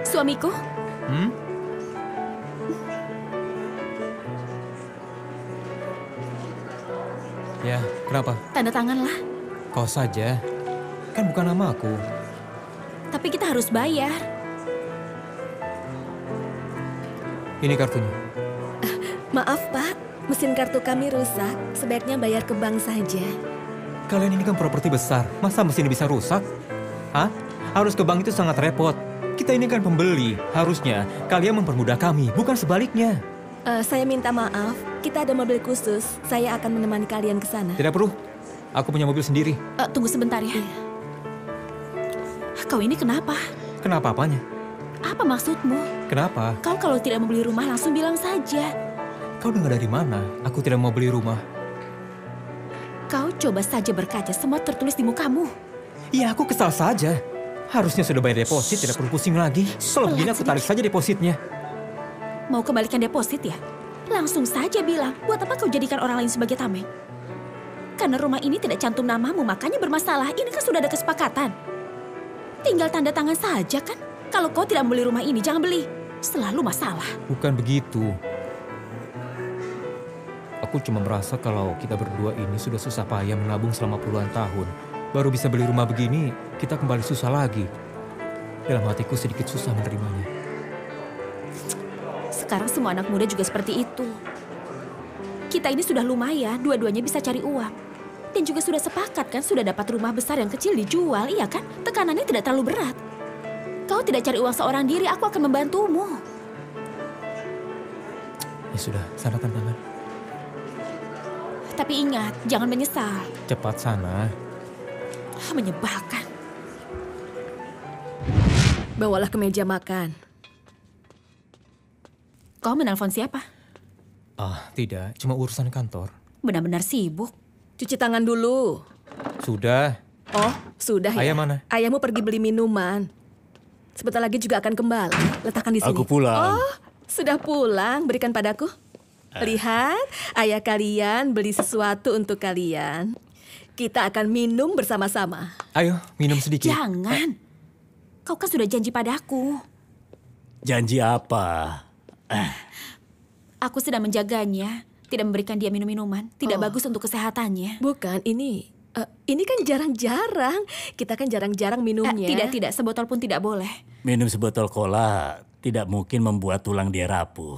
[SPEAKER 7] Suamiku?
[SPEAKER 5] Ya, kenapa?
[SPEAKER 7] Tanda tanganlah.
[SPEAKER 5] Kau saja. Kan bukan namaku.
[SPEAKER 7] Tapi kita harus bayar.
[SPEAKER 5] Ini kartunya.
[SPEAKER 8] Maaf Pak, mesin kartu kami rusak. Sebaiknya bayar ke bank saja.
[SPEAKER 5] Kalian ini kan properti besar. Masa mesin bisa rusak? Hah? Harus ke bank itu sangat repot. Kita ini kan pembeli. Harusnya kalian mempermudah kami, bukan sebaliknya.
[SPEAKER 8] Saya minta maaf, kita ada mobil khusus. Saya akan menemani kalian ke sana.
[SPEAKER 5] Tidak perlu. Aku punya mobil sendiri.
[SPEAKER 7] Tunggu sebentar ya. Kau ini kenapa?
[SPEAKER 5] Kenapa apanya?
[SPEAKER 7] Apa maksudmu?
[SPEAKER 5] Kenapa?
[SPEAKER 7] Kau kalau tidak mau beli rumah langsung bilang saja.
[SPEAKER 5] Kau dengar dari mana? Aku tidak mau beli rumah.
[SPEAKER 7] Kau coba saja berkaca, semua tertulis di mukamu.
[SPEAKER 5] Iya, aku kesal saja. Harusnya sudah bayar deposit, tidak perlu pusing lagi. Kalau begini aku tarik saja depositnya.
[SPEAKER 7] Mau kembalikan deposit ya? Langsung saja bilang, buat apa kau jadikan orang lain sebagai tameng? Karena rumah ini tidak cantum namamu, makanya bermasalah. Ini kan sudah ada kesepakatan. Tinggal tanda tangan saja kan? Kalau kau tidak membeli rumah ini, jangan beli. Selalu masalah.
[SPEAKER 5] Bukan begitu. Aku cuma merasa kalau kita berdua ini sudah susah payah menabung selama puluhan tahun. Baru bisa beli rumah begini, kita kembali susah lagi. Dalam hatiku sedikit susah menerimanya.
[SPEAKER 7] Sekarang semua anak muda juga seperti itu. Kita ini sudah lumayan, dua-duanya bisa cari uang. Dan juga sudah sepakat kan, sudah dapat rumah besar yang kecil dijual, iya kan? Tekanannya tidak terlalu berat. Kau tidak cari uang seorang diri, aku akan membantumu.
[SPEAKER 5] Ya sudah, sana tantangan.
[SPEAKER 7] Tapi ingat, jangan menyesal.
[SPEAKER 5] Cepat sana.
[SPEAKER 7] Menyebalkan.
[SPEAKER 8] Bawalah ke meja makan.
[SPEAKER 7] Kau menelpon siapa?
[SPEAKER 5] Tidak, cuma urusan kantor.
[SPEAKER 7] Benar-benar sibuk.
[SPEAKER 8] Cuci tangan dulu.
[SPEAKER 5] Sudah.
[SPEAKER 8] Oh, sudah ya.
[SPEAKER 5] Ayah mana?
[SPEAKER 8] Ayahmu pergi beli minuman. Sebentar lagi juga akan kembali. Letakkan di sini.
[SPEAKER 4] Aku pulang.
[SPEAKER 8] Oh, sudah pulang. Berikan padaku. Lihat, ayah kalian beli sesuatu untuk kalian. Kita akan minum bersama-sama.
[SPEAKER 5] Ayo, minum sedikit.
[SPEAKER 7] Jangan. Kau kan sudah janji padaku.
[SPEAKER 4] Janji apa?
[SPEAKER 7] Aku sedang menjaganya. Tidak memberikan dia minum-minuman. Tidak bagus untuk kesehatannya.
[SPEAKER 8] Bukan, ini kan jarang-jarang. Kita kan jarang-jarang minumnya.
[SPEAKER 7] Tidak. Sebotol pun tidak boleh.
[SPEAKER 4] Minum sebotol cola tidak mungkin membuat tulang dia rapuh.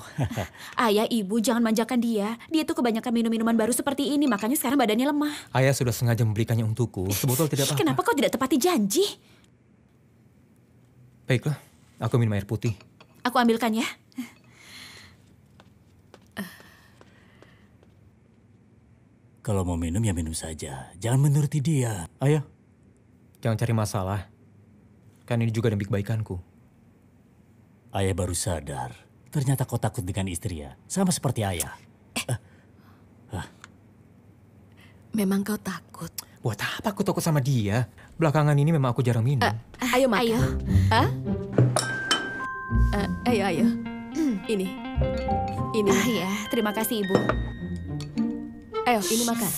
[SPEAKER 7] Ayah, ibu, jangan manjakan dia. Dia tuh kebanyakan minum minuman baru seperti ini. Makanya sekarang badannya lemah.
[SPEAKER 5] Ayah sudah sengaja membelikannya untukku. Sebotol tidak apa-apa.
[SPEAKER 7] Kenapa kau tidak tepati janji?
[SPEAKER 5] Baiklah, aku minum air putih.
[SPEAKER 7] Aku ambilkan ya.
[SPEAKER 4] Kalau mau minum ya minum saja. Jangan menuruti dia. Ayo.
[SPEAKER 5] Jangan cari masalah. Kan ini juga demi kebaikanku.
[SPEAKER 4] Ayah baru sadar. Ternyata kau takut dengan istri ya. Sama seperti ayah.
[SPEAKER 8] Memang kau takut.
[SPEAKER 5] Buat apa aku takut sama dia? Belakangan ini memang aku jarang minum.
[SPEAKER 8] Ayo makan.
[SPEAKER 7] Ayo.
[SPEAKER 8] Ayo. Ini.
[SPEAKER 7] Ya, terima kasih ibu.
[SPEAKER 8] Ayo, ini makan.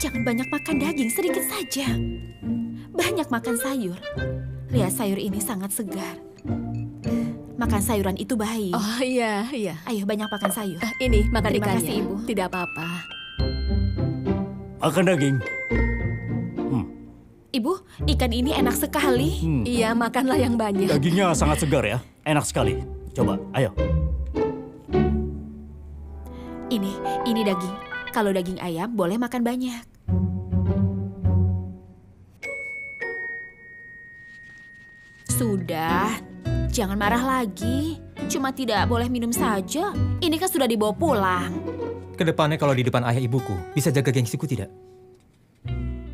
[SPEAKER 7] Jangan banyak makan daging, sedikit saja. Banyak makan sayur. Lihat sayur ini sangat segar. Makan sayuran itu baik.
[SPEAKER 8] Oh iya.
[SPEAKER 7] Ayo banyak makan sayur.
[SPEAKER 8] Ini makan
[SPEAKER 7] Terima
[SPEAKER 8] ikannya.
[SPEAKER 7] kasih, Ibu.
[SPEAKER 8] Tidak apa-apa.
[SPEAKER 4] Makan daging.
[SPEAKER 7] Ibu, ikan ini enak sekali.
[SPEAKER 8] Iya, makanlah yang banyak.
[SPEAKER 4] Dagingnya sangat segar ya. Enak sekali. Coba, ayo.
[SPEAKER 7] Ini daging. Kalau daging ayam boleh makan banyak. Sudah, jangan marah lagi. Cuma tidak boleh minum saja. Ini kan sudah dibawa pulang.
[SPEAKER 5] Kedepannya kalau di depan ayah ibuku, bisa jaga gengsiku tidak?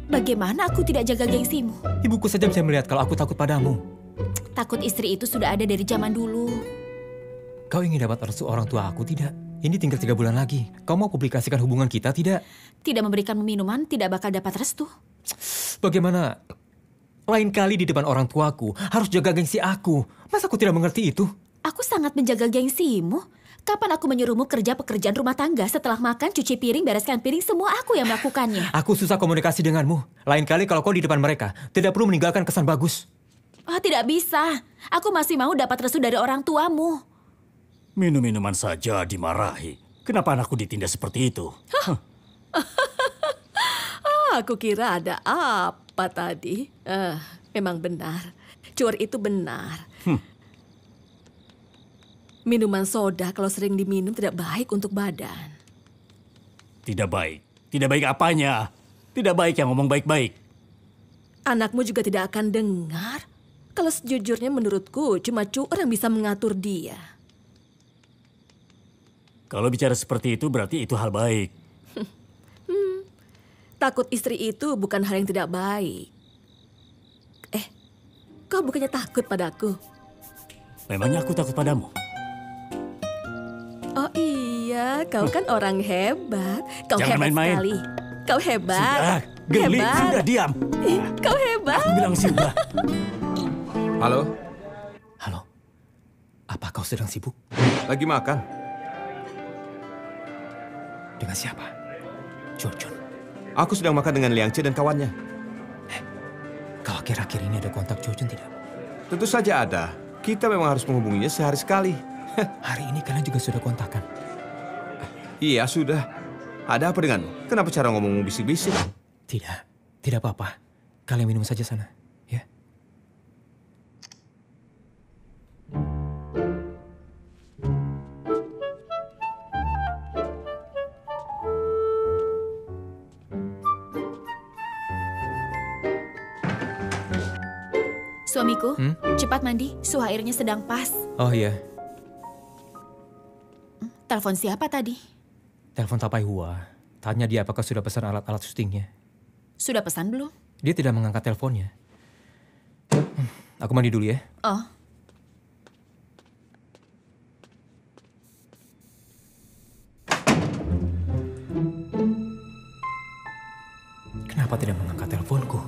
[SPEAKER 7] Bagaimana aku tidak jaga gengsimu?
[SPEAKER 5] Ibuku saja bisa melihat kalau aku takut padamu.
[SPEAKER 7] Takut istri itu sudah ada dari zaman dulu.
[SPEAKER 5] Kau ingin dapat restu orang tua aku tidak? Ini tinggal 3 bulan lagi. Kau mau publikasikan hubungan kita tidak?
[SPEAKER 7] Tidak memberikanmu minuman, tidak bakal dapat restu.
[SPEAKER 5] Bagaimana? Lain kali di depan orang tuaku, harus jaga gengsi aku. Masa aku tidak mengerti itu?
[SPEAKER 7] Aku sangat menjaga gengsimu. Kapan aku menyuruhmu kerja pekerjaan rumah tangga? Setelah makan, cuci piring, bereskan piring, semua aku yang melakukannya.
[SPEAKER 5] Aku susah komunikasi denganmu. Lain kali kalau kau di depan mereka, tidak perlu meninggalkan kesan bagus.
[SPEAKER 7] Tidak bisa. Aku masih mau dapat restu dari orang tuamu.
[SPEAKER 4] Minum-minuman saja dimarahi. Kenapa anakku ditindas seperti itu?
[SPEAKER 8] Aku kira ada apa. apa tadi? Memang benar. Cuar itu benar. Minuman soda kalau sering diminum tidak baik untuk badan.
[SPEAKER 4] Tidak baik. Tidak baik apanya? Tidak baik yang ngomong baik-baik.
[SPEAKER 8] Anakmu juga tidak akan dengar. Kalau sejujurnya menurutku cuma Cuar yang bisa mengatur dia.
[SPEAKER 4] Kalau bicara seperti itu berarti itu hal baik.
[SPEAKER 8] Takut istri itu bukan hal yang tidak baik. Kau bukannya takut padaku?
[SPEAKER 4] Memangnya aku takut padamu?
[SPEAKER 8] Oh iya, kau kan orang hebat. Kau
[SPEAKER 4] Jangan
[SPEAKER 8] hebat
[SPEAKER 4] main-main.
[SPEAKER 8] sekali. Kau hebat.
[SPEAKER 4] Sudah, geli,
[SPEAKER 8] Hebat.
[SPEAKER 4] sudah diam.
[SPEAKER 8] Kau hebat.
[SPEAKER 4] Aku bilang sudah.
[SPEAKER 3] Halo,
[SPEAKER 5] Halo, apa kau sedang sibuk?
[SPEAKER 3] lagi makan?
[SPEAKER 5] Dengan siapa? Jojun.
[SPEAKER 3] Aku sedang makan dengan Liang Che dan kawannya.
[SPEAKER 5] Kau akhir-akhir ini ada kontak Jojun tidak?
[SPEAKER 3] Tentu saja ada. Kita memang harus menghubunginya sehari sekali.
[SPEAKER 5] Hari ini kalian juga sudah kontakan.
[SPEAKER 3] Iya, sudah. Ada apa denganmu? Kenapa cara ngomongmu bisik-bisik?
[SPEAKER 5] Tidak apa-apa. Kalian minum saja sana, ya.
[SPEAKER 7] Suamiku, cepat mandi. Suhu airnya sedang pas.
[SPEAKER 5] Oh iya,
[SPEAKER 7] Telepon siapa tadi?
[SPEAKER 5] telepon Tapai Hua. Tanya dia apakah sudah pesan alat-alat syutingnya.
[SPEAKER 7] Sudah pesan belum?
[SPEAKER 5] Dia tidak mengangkat teleponnya. Aku mandi dulu ya.
[SPEAKER 7] Oh,
[SPEAKER 5] Kenapa tidak mengangkat teleponku?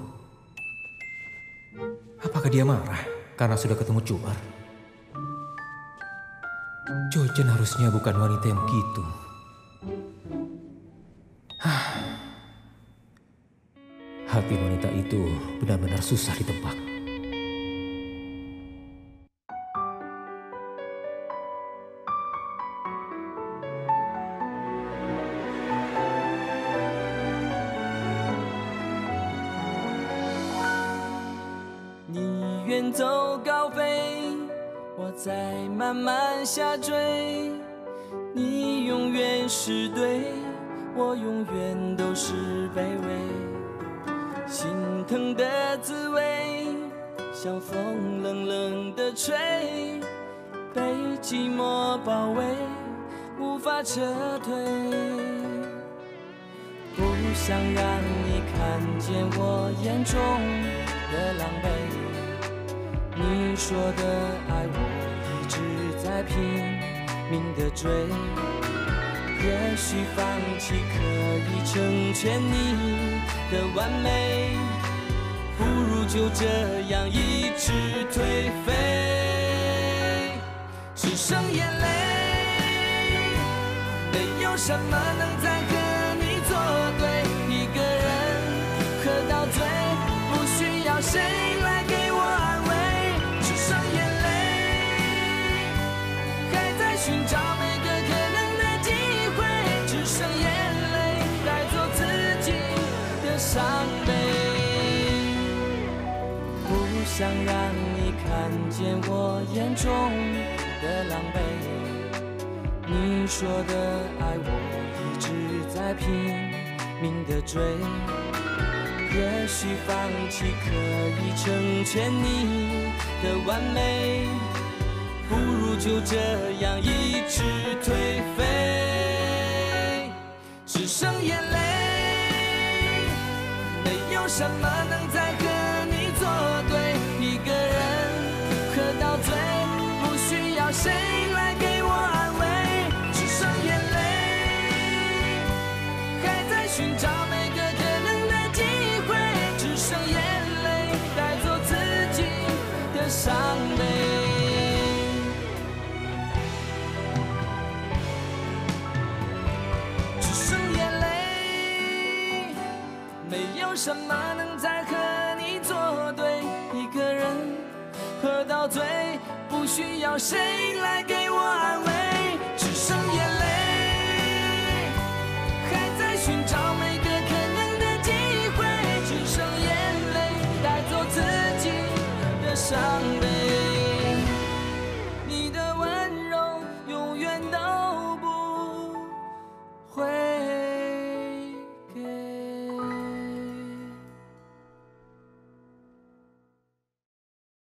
[SPEAKER 5] Apakah dia marah karena sudah ketemu Cuar? Jojen harusnya bukan wanita yang begitu. Hati wanita itu benar-benar susah ditebak.
[SPEAKER 1] 你远走高飞，我在慢慢下坠。你永远是对，我永远都是卑微。心疼的滋味，像风冷冷的吹，被寂寞包围，无法撤退。不想让你看见我眼中的狼狈。你说的爱我一直在拼命的追，也许放弃可以成全你的完美，不如就这样一直颓废，只剩眼泪，没有什么能再和你作对，一个人喝到醉，不需要谁来给我安慰。寻找每个可能的机会，只剩眼泪带走自己的伤悲。不想让你看见我眼中的狼狈。你说的爱我一直在拼命的追，也许放弃可以成全你的完美。不如就这样一直颓废，只剩眼泪，没有什么能再和你作对，一个人喝到醉，不需要谁来给我安慰，只剩眼泪，还在寻找每个可能的机会，只剩眼泪带走自己的伤悲。有什么能再和你作对？一个人喝到醉，不需要谁来给我安慰。